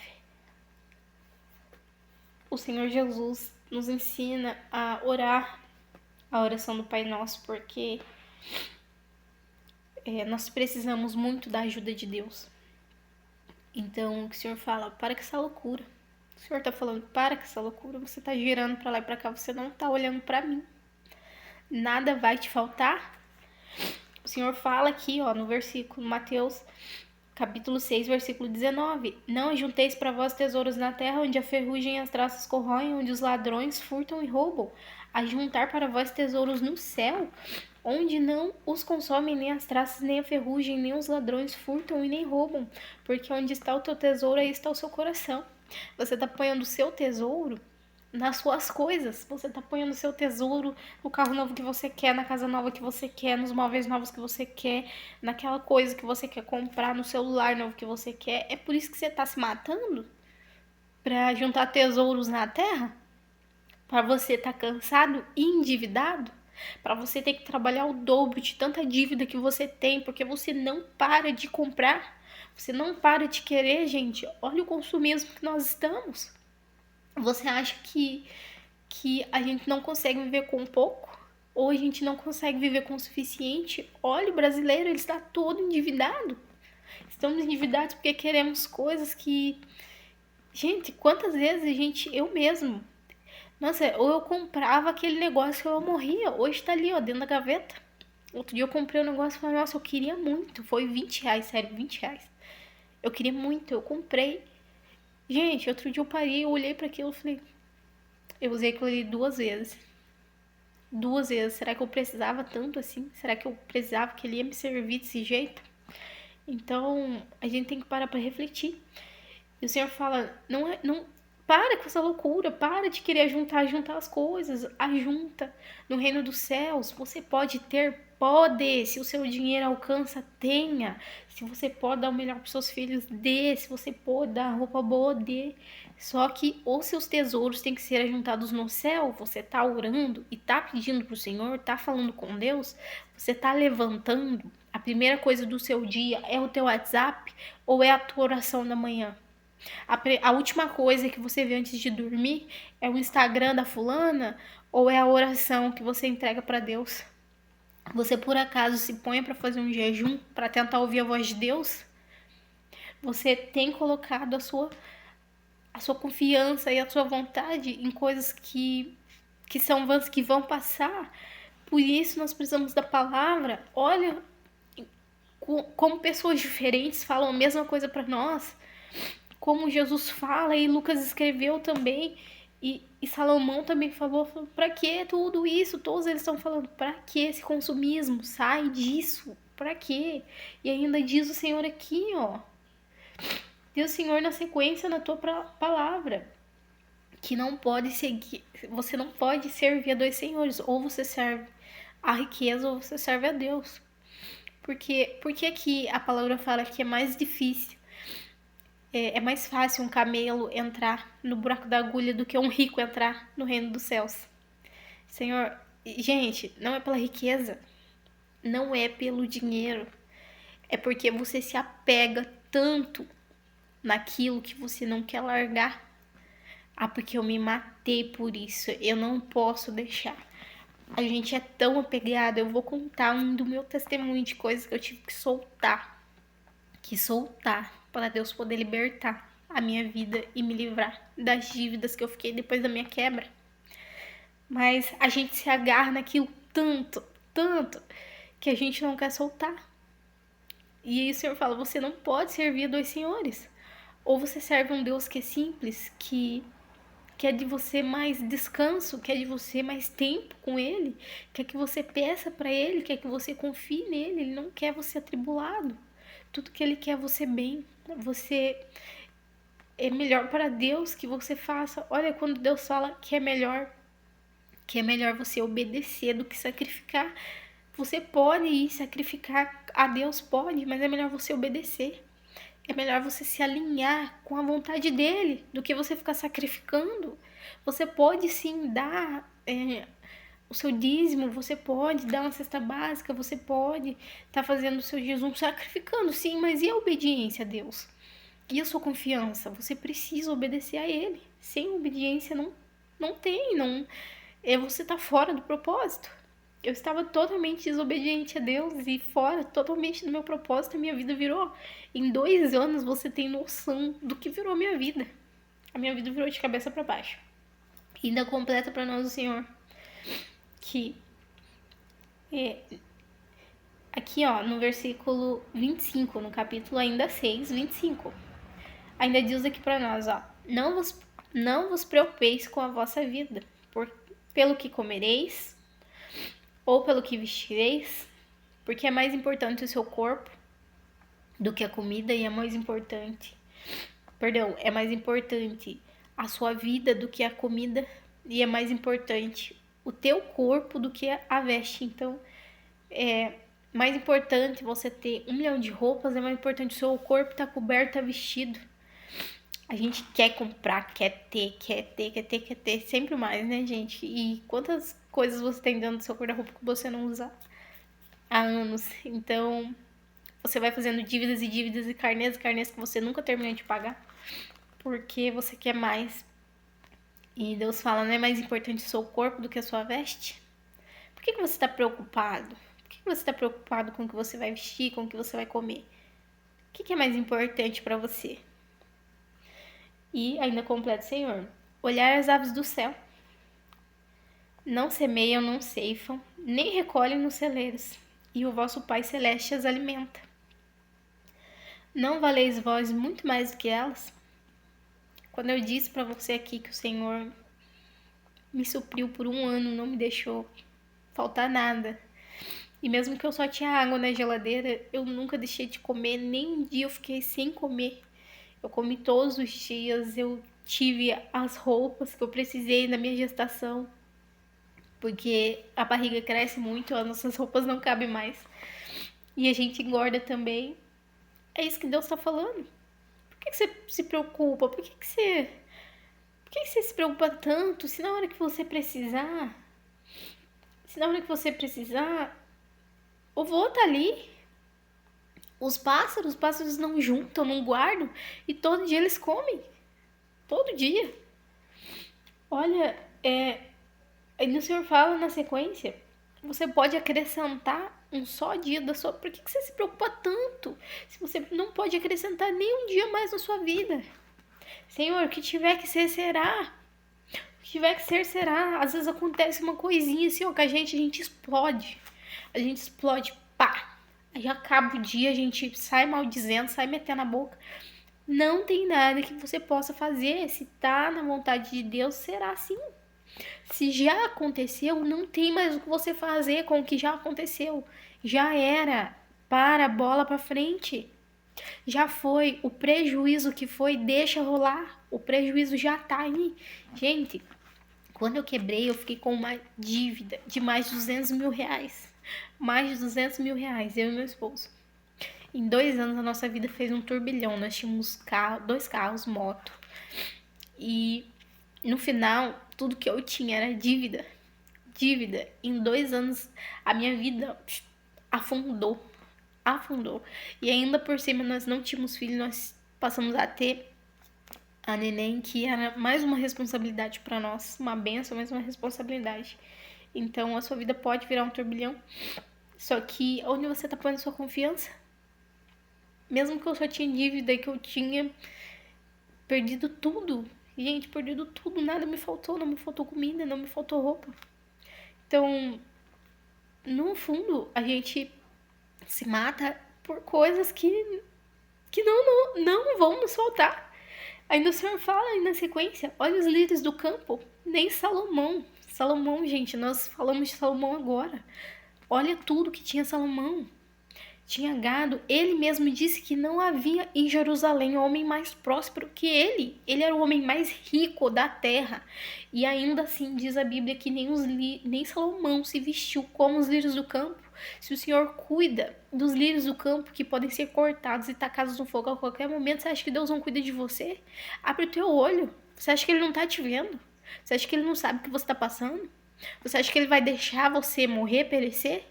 Speaker 1: O Senhor Jesus nos ensina a orar a oração do Pai Nosso, porque nós precisamos muito da ajuda de Deus. Então, o Senhor fala, para com essa loucura. O Senhor tá falando, para com essa loucura. Você tá girando pra lá e pra cá, você não tá olhando pra mim. Nada vai te faltar. O Senhor fala aqui, ó, no versículo Mateus, capítulo 6, versículo 19. Não ajunteis para vós tesouros na terra, onde a ferrugem e as traças corroem, onde os ladrões furtam e roubam. Ajuntar para vós tesouros no céu, onde não os consomem nem as traças, nem a ferrugem, nem os ladrões furtam e nem roubam. Porque onde está o teu tesouro, aí está o seu coração. Você está apanhando o seu tesouro nas suas coisas. Você tá ponhando o seu tesouro no carro novo que você quer, na casa nova que você quer, nos móveis novos que você quer, naquela coisa que você quer comprar, no celular novo que você quer. É por isso que você tá se matando? Pra juntar tesouros na terra? Pra você tá cansado e endividado? Pra você ter que trabalhar o dobro de tanta dívida que você tem, porque você não para de comprar? Você não para de querer, gente. Olha o consumismo que nós estamos. Você acha que a gente não consegue viver com pouco? Ou a gente não consegue viver com o suficiente? Olha, o brasileiro, ele está todo endividado. Estamos endividados porque queremos coisas que... Gente, quantas vezes eu mesmo... Nossa, ou eu comprava aquele negócio que eu morria. Hoje tá ali, ó, dentro da gaveta. Outro dia eu comprei um negócio e falei, nossa, eu queria muito. Foi R$ 20, sério, R$ 20. Eu queria muito, eu comprei. Gente, outro dia eu parei, eu olhei para aquilo e falei, eu usei aquilo ali 2 vezes. 2 vezes. Será que eu precisava tanto assim? Será que eu precisava que ele ia me servir desse jeito? Então, a gente tem que parar para refletir. E o Senhor fala, não para com essa loucura, para de querer juntar as coisas, ajunta. No reino dos céus, você pode ter, pode. Se o seu dinheiro alcança, tenha. Se você pode dar o melhor para seus filhos, dê. Se você pode dar roupa boa, dê. Só que os seus tesouros têm que ser ajuntados no céu. Você tá orando e tá pedindo pro Senhor, tá falando com Deus, você tá levantando. A primeira coisa do seu dia é o teu WhatsApp ou é a tua oração da manhã? A última coisa que você vê antes de dormir é o Instagram da fulana ou é a oração que você entrega para Deus? Você por acaso se põe para fazer um jejum para tentar ouvir a voz de Deus? Você tem colocado a sua confiança e a sua vontade em coisas que que são vãs, que vão passar. Por isso nós precisamos da palavra. Olha como pessoas diferentes falam a mesma coisa para nós, como Jesus fala e Lucas escreveu também, e Salomão também falou, para que tudo isso? Todos eles estão falando, para que esse consumismo? Sai disso, para quê? E ainda diz o Senhor aqui, ó, diz o Senhor na sequência na tua palavra, que não pode seguir, você não pode servir a dois senhores, ou você serve a riqueza ou você serve a Deus. Porque aqui a palavra fala que é mais difícil, é mais fácil um camelo entrar no buraco da agulha do que um rico entrar no reino dos céus. Senhor, gente, não é pela riqueza, não é pelo dinheiro, é porque você se apega tanto naquilo que você não quer largar. Ah, porque eu me matei por isso, eu não posso deixar. A gente é tão apegado, eu vou contar um do meu testemunho de coisas que eu tive que soltar para Deus poder libertar a minha vida e me livrar das dívidas que eu fiquei depois da minha quebra. Mas a gente se agarra naquilo tanto, que a gente não quer soltar. E aí o Senhor fala, você não pode servir a dois senhores. Ou você serve um Deus que é simples, que quer de você mais descanso, quer de você mais tempo com Ele, quer que você peça para Ele, quer que você confie nele, Ele não quer você atribulado. Tudo que Ele quer é você bem, você é melhor para Deus que você faça. Olha, quando Deus fala que é melhor você obedecer do que sacrificar, você pode ir sacrificar a Deus, pode, mas é melhor você obedecer. É melhor você se alinhar com a vontade dele do que você ficar sacrificando. Você pode sim dar o seu dízimo, você pode dar uma cesta básica, você pode estar fazendo o seu jejum, sacrificando sim, mas e a obediência a Deus? E a sua confiança? Você precisa obedecer a ele. Sem obediência não tem, você tá fora do propósito. Eu estava totalmente desobediente a Deus e fora totalmente do meu propósito, a minha vida virou. Em 2 anos você tem noção do que virou a minha vida. A minha vida virou de cabeça para baixo. E ainda completa para nós o Senhor que aqui ó, no versículo 25, no capítulo ainda 6, 25. Ainda diz aqui para nós, ó, não vos preocupeis com a vossa vida, pelo que comereis ou pelo que vestireis, porque é mais importante o seu corpo do que a comida e é mais importante a sua vida do que a comida e é mais importante o teu corpo do que a veste. Então, é mais importante você ter 1 milhão de roupas, é mais importante o seu corpo estar coberto, estar vestido. A gente quer comprar, quer ter, sempre mais, né, gente? E quantas coisas você tem dentro do seu guarda-roupa que você não usa há anos? Então, você vai fazendo dívidas e carnês que você nunca terminou de pagar, porque você quer mais. E Deus fala, não é mais importante o seu corpo do que a sua veste? Por que você está preocupado? Por que você está preocupado com o que você vai vestir, com o que você vai comer? O que é mais importante para você? E ainda completa, Senhor, olhar as aves do céu. Não semeiam, não ceifam, nem recolhem nos celeiros, e o vosso Pai Celeste as alimenta. Não valeis vós muito mais do que elas? Quando eu disse para você aqui que o Senhor me supriu por 1 ano, não me deixou faltar nada. E mesmo que eu só tinha água na geladeira, eu nunca deixei de comer, nem um dia eu fiquei sem comer. Eu comi todos os dias, eu tive as roupas que eu precisei na minha gestação, porque a barriga cresce muito, as nossas roupas não cabem mais. E a gente engorda também. É isso que Deus está falando. Por que você se preocupa? Por que você se preocupa tanto? Se na hora que você precisar, o vô tá ali. Os pássaros não juntam, não guardam, e todo dia eles comem. Todo dia. Olha, aí o Senhor fala na sequência, você pode acrescentar um só dia da sua... Por que você se preocupa tanto? Se você não pode acrescentar nem um dia mais na sua vida. Senhor, o que tiver que ser, será. O que tiver que ser, será. Às vezes acontece uma coisinha assim, ó, com a gente explode. A gente explode, pá. Aí acaba o dia, a gente sai maldizendo, sai metendo a boca. Não tem nada que você possa fazer. Se tá na vontade de Deus, será assim. Se já aconteceu, não tem mais o que você fazer com o que já aconteceu. Já era. Para a bola para frente. Já foi. O prejuízo que foi, deixa rolar. O prejuízo já tá aí. Gente, quando eu quebrei, eu fiquei com uma dívida de mais de 200 mil reais. Mais de 200 mil reais, eu e meu esposo. Em 2 anos, a nossa vida fez um turbilhão. Nós tínhamos dois carros, moto. E no final, tudo que eu tinha era dívida. Dívida. Em 2 anos, a minha vida afundou. Afundou. E ainda por cima, nós não tínhamos filho, nós passamos a ter a neném, que era mais uma responsabilidade para nós. Uma benção, mais uma responsabilidade. Então, a sua vida pode virar um turbilhão. Só que onde você tá pondo sua confiança? Mesmo que eu só tinha dívida e que eu tinha perdido tudo. Gente, perdido tudo, nada me faltou. Não me faltou comida, não me faltou roupa. Então, no fundo, a gente se mata por coisas que não vão nos faltar. Ainda o Senhor fala aí na sequência, olha os líderes do campo, nem Salomão. Salomão, gente, nós falamos de Salomão agora. Olha tudo que tinha Salomão. Tinha gado. Ele mesmo disse que não havia em Jerusalém homem mais próspero que ele. Ele era o homem mais rico da terra. E ainda assim diz a Bíblia que nem Salomão se vestiu como os lírios do campo. Se o Senhor cuida dos lírios do campo que podem ser cortados e tacados no fogo a qualquer momento, você acha que Deus não cuida de você? Abre o teu olho. Você acha que Ele não tá te vendo? Você acha que Ele não sabe o que você tá passando? Você acha que Ele vai deixar você morrer, perecer?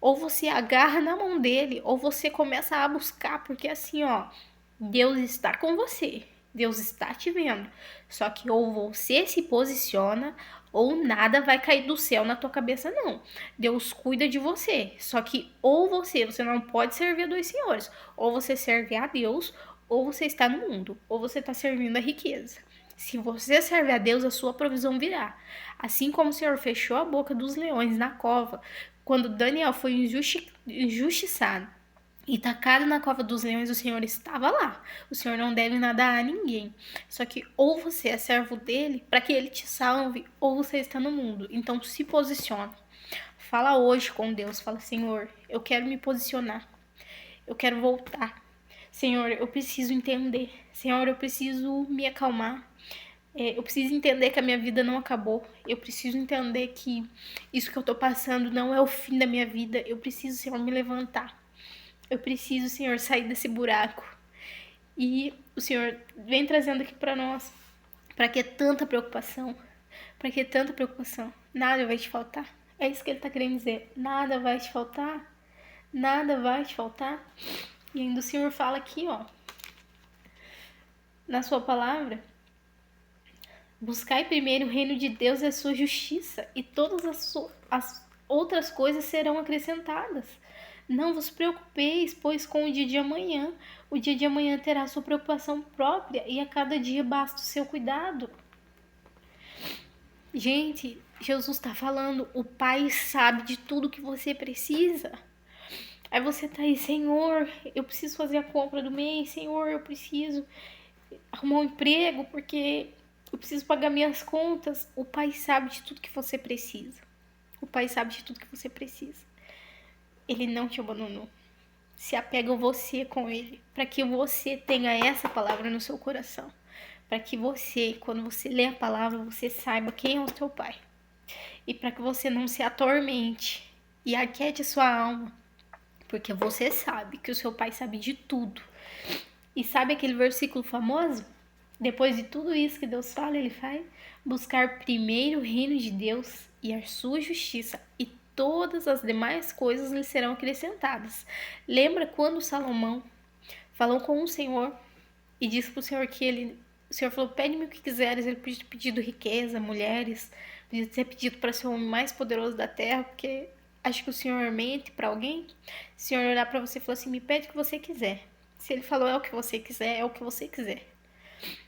Speaker 1: Ou você agarra na mão dele, ou você começa a buscar, porque assim, ó, Deus está com você, Deus está te vendo. Só que ou você se posiciona, ou nada vai cair do céu na tua cabeça, não. Deus cuida de você. Só que ou você não pode servir a dois senhores. Ou você serve a Deus, ou você está no mundo, ou você está servindo a riqueza. Se você serve a Deus, a sua provisão virá. Assim como o Senhor fechou a boca dos leões na cova, quando Daniel foi injustiçado e tacado na cova dos leões, o Senhor estava lá. O Senhor não deve nada a ninguém. Só que ou você é servo dele para que ele te salve, ou você está no mundo. Então se posiciona. Fala hoje com Deus. Fala, Senhor, eu quero me posicionar. Eu quero voltar. Senhor, eu preciso entender. Senhor, eu preciso me acalmar. Eu preciso entender que a minha vida não acabou. Eu preciso entender que isso que eu tô passando não é o fim da minha vida. Eu preciso, Senhor, me levantar. Eu preciso, Senhor, sair desse buraco. E o Senhor vem trazendo aqui para nós. Para que tanta preocupação? Para que tanta preocupação? Nada vai te faltar. É isso que ele tá querendo dizer. Nada vai te faltar. Nada vai te faltar. E ainda o Senhor fala aqui, ó, na sua palavra: buscai primeiro o reino de Deus e a sua justiça, e todas as outras coisas serão acrescentadas. Não vos preocupeis, pois com o dia de amanhã terá sua preocupação própria, e a cada dia basta o seu cuidado. Gente, Jesus está falando, o Pai sabe de tudo que você precisa. Aí você tá aí, Senhor, eu preciso fazer a compra do mês, Senhor, eu preciso arrumar um emprego, porque eu preciso pagar minhas contas. O Pai sabe de tudo que você precisa. O Pai sabe de tudo que você precisa. Ele não te abandonou. Se apega você com Ele, para que você tenha essa palavra no seu coração. Para que você, quando você lê a palavra, você saiba quem é o seu Pai. E para que você não se atormente e aquiete a sua alma. Porque você sabe que o seu Pai sabe de tudo. E sabe aquele versículo famoso? Depois de tudo isso que Deus fala, Ele faz buscar primeiro o reino de Deus e a sua justiça, e todas as demais coisas lhe serão acrescentadas. Lembra quando Salomão falou com o Senhor e disse para o Senhor que o Senhor falou, pede-me o que quiseres. Ele podia ter pedido riqueza, mulheres, podia ter pedido para ser o homem mais poderoso da terra, porque acho que o Senhor mente para alguém. Se o Senhor olhar para você e falar assim, me pede o que você quiser. Se Ele falou é o que você quiser, é o que você quiser.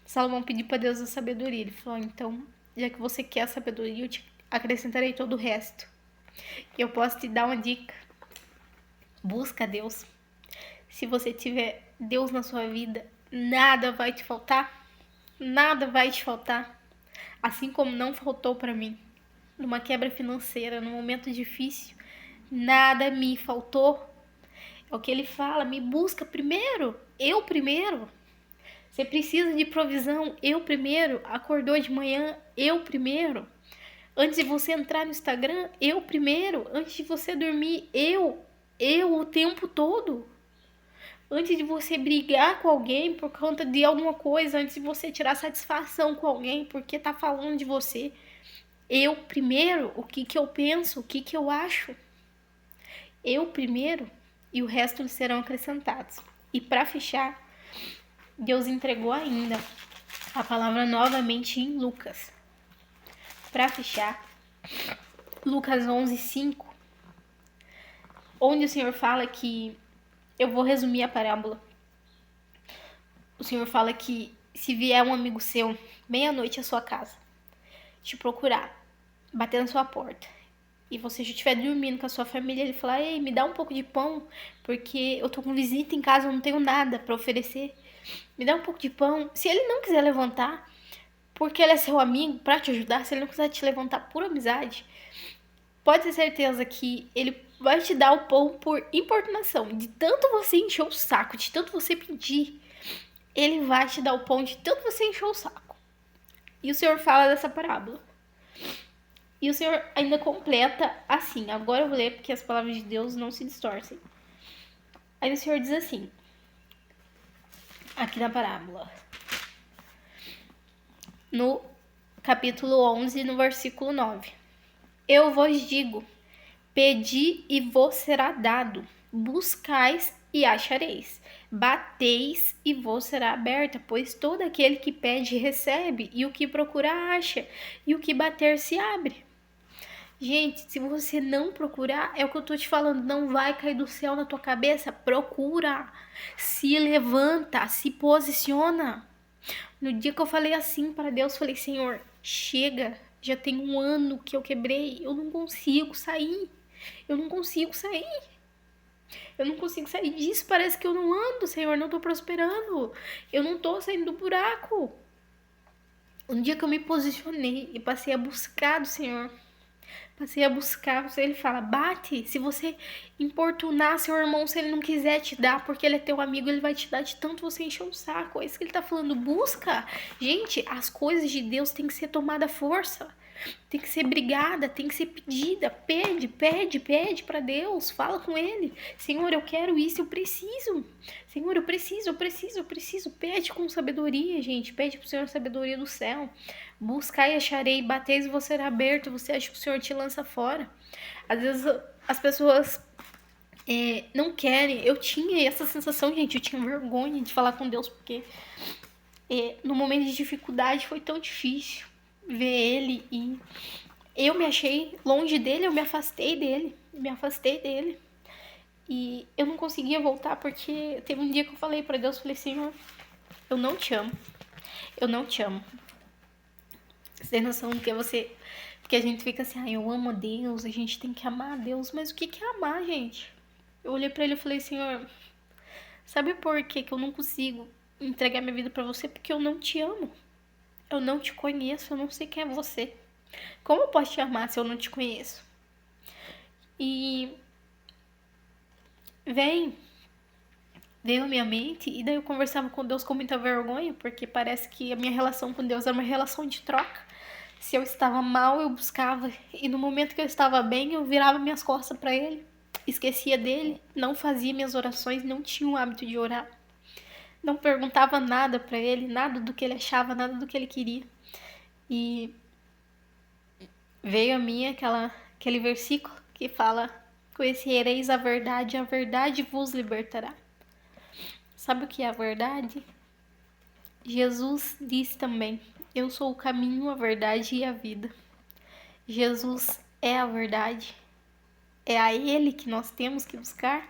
Speaker 1: Salomão pediu para Deus a sabedoria. Ele falou, então já que você quer a sabedoria, eu te acrescentarei todo o resto. E eu posso te dar uma dica. Busca Deus. Se você tiver Deus na sua vida, nada vai te faltar. Nada vai te faltar. Assim como não faltou para mim. Numa quebra financeira, num momento difícil, nada me faltou. É o que ele fala, me busca primeiro, eu primeiro. Você precisa de provisão, eu primeiro. Acordou de manhã, eu primeiro. Antes de você entrar no Instagram, eu primeiro. Antes de você dormir, eu o tempo todo. Antes de você brigar com alguém por conta de alguma coisa, antes de você tirar satisfação com alguém porque tá falando de você, eu primeiro, o que eu penso, o que eu acho. Eu primeiro e o resto lhes serão acrescentados. E para fechar, Deus entregou ainda a palavra novamente em Lucas. Para fechar, Lucas 11:5, onde o Senhor fala que, eu vou resumir a parábola. O Senhor fala que se vier um amigo seu, meia-noite à sua casa, te procurar, bater na sua porta, e você já estiver dormindo com a sua família, ele falar, ei, me dá um pouco de pão, porque eu tô com visita em casa, eu não tenho nada para oferecer. Me dá um pouco de pão. Se ele não quiser levantar, porque ele é seu amigo, para te ajudar, se ele não quiser te levantar por amizade, pode ter certeza que ele vai te dar o pão por importunação. De tanto você encher o saco, de tanto você pedir, ele vai te dar o pão de tanto você encher o saco. E o Senhor fala dessa parábola. E o Senhor ainda completa assim. Agora eu vou ler porque as palavras de Deus não se distorcem. Aí o Senhor diz assim, aqui na parábola, no capítulo 11, no versículo 9. Eu vos digo, pedi e vos será dado, buscais e achareis, bateis e vos será aberta, pois todo aquele que pede recebe, e o que procura acha, e o que bater se abre. Gente, se você não procurar, é o que eu tô te falando, não vai cair do céu na tua cabeça. Procura, se levanta, se posiciona. No dia que eu falei assim para Deus, falei, Senhor, chega, já tem um ano que eu quebrei, eu não consigo sair. Eu não consigo sair. Eu não consigo sair disso, parece que eu não ando, Senhor, não tô prosperando. Eu não tô saindo do buraco. Um dia que eu me posicionei e passei a buscar do Senhor, passei a buscar, ele fala, bate, se você importunar seu irmão, se ele não quiser te dar, porque ele é teu amigo, ele vai te dar de tanto você encher o saco. É isso que ele tá falando, busca. Gente, as coisas de Deus tem que ser tomada força, tem que ser brigada, tem que ser pedida. Pede para Deus, fala com ele. Senhor, eu quero isso, eu preciso. Senhor, eu preciso. Pede com sabedoria, gente. Pede pro Senhor sabedoria do céu. Buscai e acharei, bateis e você será aberto. Você acha que o Senhor te lança fora? Às vezes as pessoas não querem. Eu tinha essa sensação, gente. Eu tinha vergonha de falar com Deus, porque no momento de dificuldade foi tão difícil ver ele, e eu me achei longe dele, eu me afastei dele, e eu não conseguia voltar, porque teve um dia que eu falei pra Deus, falei, Senhor, eu não te amo, você tem noção do que você, porque a gente fica assim, eu amo a Deus, a gente tem que amar a Deus, mas o que é amar, gente? Eu olhei pra ele e falei, Senhor, sabe por que eu não consigo entregar minha vida pra você? Porque eu não te amo. Eu não te conheço, eu não sei quem é você. Como eu posso te amar se eu não te conheço? E veio à minha mente, e daí eu conversava com Deus com muita vergonha, porque parece que a minha relação com Deus é uma relação de troca. Se eu estava mal, eu buscava, e no momento que eu estava bem, eu virava minhas costas para ele, esquecia dele, não fazia minhas orações, não tinha o hábito de orar, não perguntava nada para ele, nada do que ele achava, nada do que ele queria. E veio a mim aquele versículo que fala, conhecereis a verdade vos libertará. Sabe o que é a verdade? Jesus disse também, eu sou o caminho, a verdade e a vida. Jesus é a verdade. É a Ele que nós temos que buscar.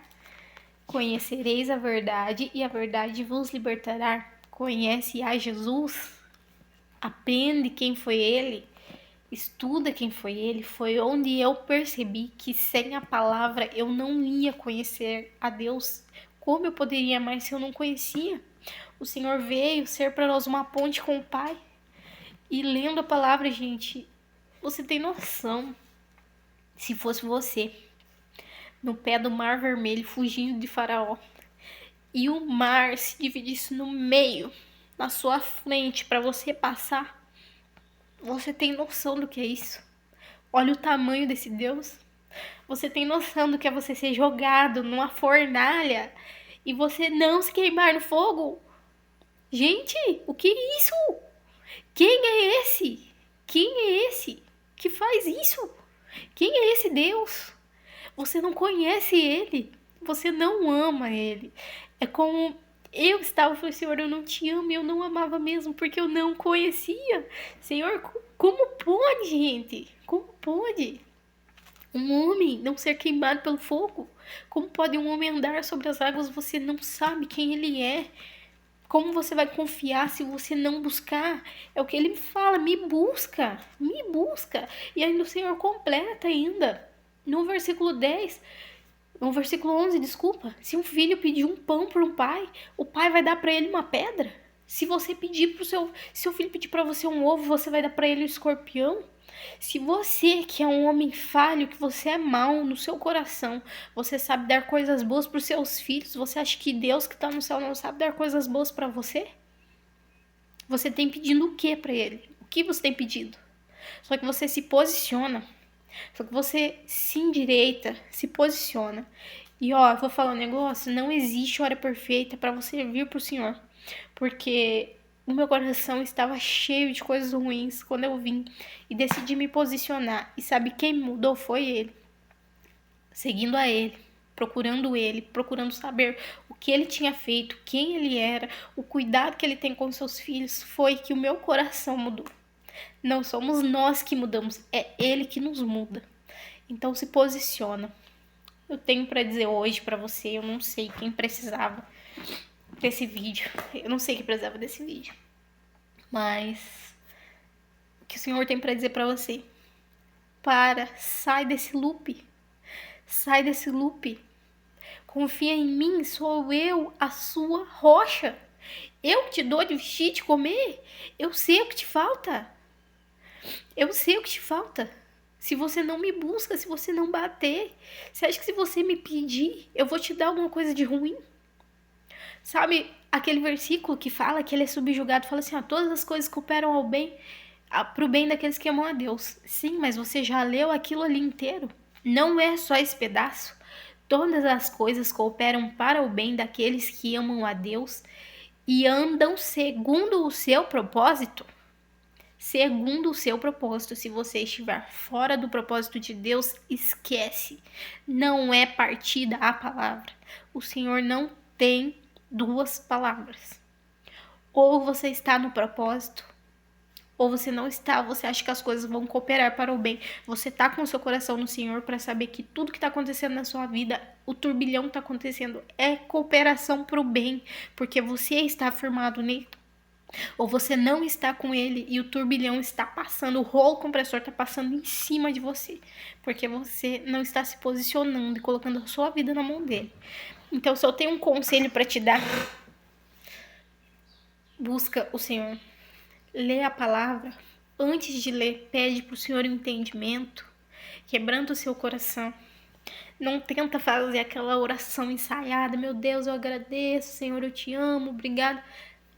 Speaker 1: Conhecereis a verdade e a verdade vos libertará. Conhece a Jesus. Aprende quem foi Ele. estuda quem foi ele, foi onde eu percebi que sem a palavra eu não ia conhecer a Deus. Como eu poderia mais se eu não conhecia? O Senhor veio ser para nós uma ponte com o Pai. E lendo a palavra, gente, você tem noção, se fosse você no pé do Mar Vermelho, fugindo de Faraó, e o mar se dividisse no meio, na sua frente, para você passar, você tem noção do que é isso? Olha o tamanho desse Deus. Você tem noção do que é você ser jogado numa fornalha e você não se queimar no fogo? Gente, o que é isso? Quem é esse? Quem é esse que faz isso? Quem é esse Deus? Você não conhece ele. Você não ama ele. É como eu estava e falei, Senhor, eu não te amo, eu não amava mesmo, porque eu não conhecia. Senhor, como pode, gente? Como pode um homem não ser queimado pelo fogo? Como pode um homem andar sobre as águas? Você não sabe quem ele é. Como você vai confiar se você não buscar? É o que ele me fala, me busca, me busca. E ainda o Senhor completa ainda, no versículo 10, no versículo 11, desculpa. Se um filho pedir um pão para um pai, o pai vai dar para ele uma pedra? Se você pedir pro seu filho pedir para você um ovo, você vai dar para ele um escorpião? Se você, que é um homem falho, que você é mau no seu coração, você sabe dar coisas boas para os seus filhos, você acha que Deus que está no céu não sabe dar coisas boas para você? Você tem pedindo o que para ele? O que você tem pedido? Só que você se posiciona, só que você se endireita, se posiciona. E ó, eu vou falar um negócio, não existe hora perfeita para você vir pro Senhor, porque o meu coração estava cheio de coisas ruins quando eu vim e decidi me posicionar. E sabe quem mudou? Foi ele. Seguindo a ele, procurando saber o que ele tinha feito, quem ele era, o cuidado que ele tem com seus filhos, foi que o meu coração mudou. Não somos nós que mudamos, é ele que nos muda. Então se posiciona. Eu tenho para dizer hoje para você, eu não sei quem precisava desse vídeo. Eu não sei quem precisava desse vídeo. Mas o que o Senhor tem para dizer para você? Sai desse loop. Sai desse loop. Confia em mim, sou eu a sua rocha. Eu te dou de vestir, de comer. Eu sei o que te falta. Eu sei o que te falta. Se você não me busca, se você não bater, você acha que se você me pedir, eu vou te dar alguma coisa de ruim? Sabe aquele versículo que fala que ele é subjugado, fala assim, ó, todas as coisas cooperam ao bem, pro bem daqueles que amam a Deus. Sim, mas você já leu aquilo ali inteiro? Não é só esse pedaço. Todas as coisas cooperam para o bem daqueles que amam a Deus e andam segundo o seu propósito. Segundo o seu propósito. Se você estiver fora do propósito de Deus, esquece. Não é partida a palavra. O Senhor não tem duas palavras. Ou você está no propósito, ou você não está. Você acha que as coisas vão cooperar para o bem. Você está com o seu coração no Senhor para saber que tudo que está acontecendo na sua vida, o turbilhão que está acontecendo, é cooperação para o bem, porque você está firmado nele. Ou você não está com ele e o turbilhão está passando, o rolo compressor está passando em cima de você, porque você não está se posicionando e colocando a sua vida na mão dele. Então, se eu tenho um conselho para te dar, busca o Senhor. Lê a palavra. Antes de ler, pede para o Senhor um entendimento, quebrando o seu coração. Não tenta fazer aquela oração ensaiada, meu Deus, eu agradeço, Senhor, eu te amo, obrigado.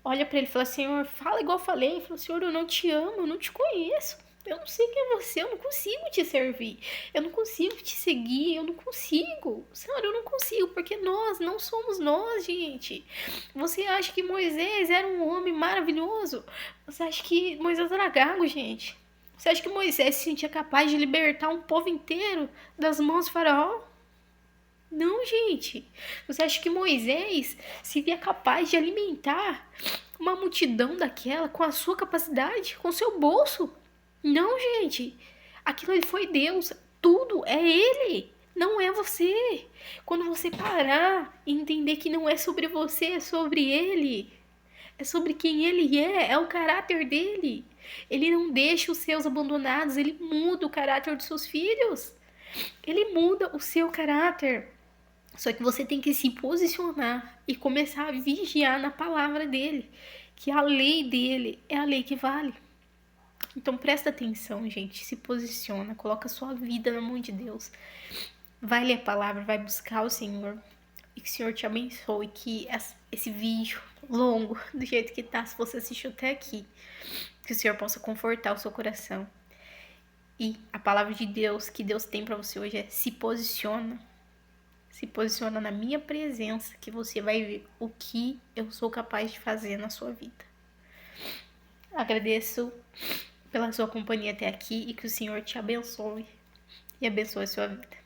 Speaker 1: Olha para ele e fala, Senhor, fala igual eu falei. Fala, Senhor, eu não te amo, eu não te conheço. Eu não sei quem é você, eu não consigo te servir. Eu não consigo te seguir, eu não consigo. Senhor, eu não consigo, porque nós não somos nós, gente. Você acha que Moisés era um homem maravilhoso? Você acha que Moisés era gago, gente? Você acha que Moisés se sentia capaz de libertar um povo inteiro das mãos de Faraó? Não, gente. Você acha que Moisés se via capaz de alimentar uma multidão daquela com a sua capacidade, com o seu bolso? Não, gente. Aquilo ali foi Deus. Tudo é Ele. Não é você. Quando você parar e entender que não é sobre você, é sobre Ele. É sobre quem ele é o caráter dele. Ele não deixa os seus abandonados, ele muda o caráter dos seus filhos. Ele muda o seu caráter. Só que você tem que se posicionar e começar a vigiar na palavra dele, que a lei dele é a lei que vale. Então presta atenção, gente, se posiciona, coloca sua vida na mão de Deus. Vai ler a palavra, vai buscar o Senhor. E que o Senhor te abençoe, que esse vídeo longo, do jeito que tá, se você assistiu até aqui, que o Senhor possa confortar o seu coração. E a palavra de Deus que Deus tem para você hoje é: se posiciona. Se posiciona na minha presença, que você vai ver o que eu sou capaz de fazer na sua vida. Agradeço pela sua companhia até aqui e que o Senhor te abençoe e abençoe a sua vida.